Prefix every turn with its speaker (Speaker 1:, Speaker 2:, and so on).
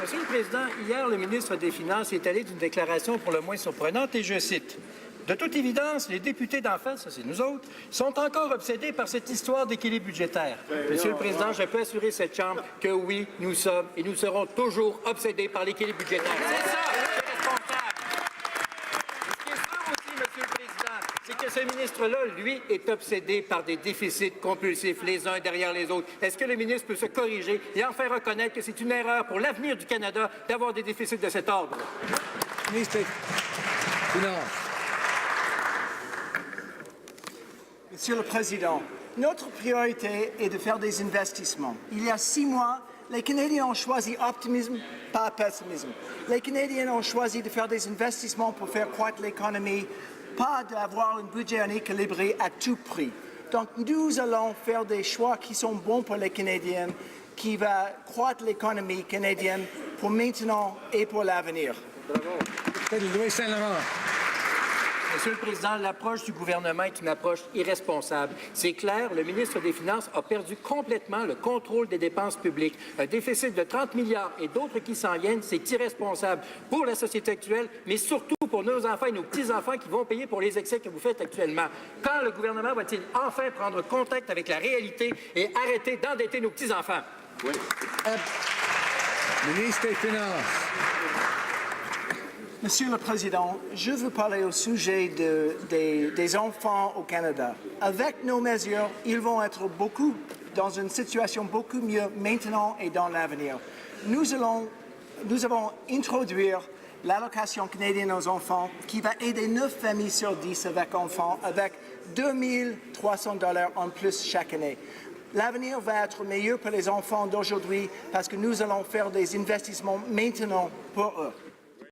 Speaker 1: Monsieur le Président, hier, le ministre des Finances est allé d'une déclaration pour le moins surprenante et je cite. De toute évidence, les députés d'en face, ça c'est nous autres, sont encore obsédés par cette histoire d'équilibre budgétaire. Monsieur le Président, je peux assurer cette Chambre que oui, nous sommes et nous serons toujours obsédés par l'équilibre budgétaire. C'est ça, c'est responsable. Ce qui est sûr aussi, Monsieur le Président, c'est que ce ministre-là, lui, est obsédé par des déficits compulsifs les uns derrière les autres. Est-ce que le ministre peut se corriger et enfin reconnaître que c'est une erreur pour l'avenir du Canada d'avoir des déficits de cet ordre?
Speaker 2: Ministre des Finances.
Speaker 3: Monsieur le Président, notre priorité est de faire des investissements. Il y a 6 mois, les Canadiens ont choisi optimisme, pas pessimisme. Les Canadiens ont choisi de faire des investissements pour faire croître l'économie, pas d'avoir un budget équilibré à tout prix. Donc nous allons faire des choix qui sont bons pour les Canadiens, qui vont croître l'économie canadienne pour maintenant et pour l'avenir.
Speaker 1: Monsieur le Président, l'approche du gouvernement est une approche irresponsable. C'est clair, le ministre des Finances a perdu complètement le contrôle des dépenses publiques. Un déficit de 30 milliards et d'autres qui s'en viennent, c'est irresponsable pour la société actuelle, mais surtout pour nos enfants et nos petits-enfants qui vont payer pour les excès que vous faites actuellement. Quand le gouvernement va-t-il enfin prendre contact avec la réalité et arrêter d'endetter nos petits-enfants?
Speaker 2: Oui. Ministre des Finances.
Speaker 3: Monsieur le Président, je veux parler au sujet des enfants au Canada. Avec nos mesures, ils vont être dans une situation beaucoup mieux maintenant et dans l'avenir. Nous allons introduire l'allocation canadienne aux enfants qui va aider 9 familles sur 10 avec enfants avec 2 300 $ en plus chaque année. L'avenir va être meilleur pour les enfants d'aujourd'hui parce que nous allons faire des investissements maintenant pour eux.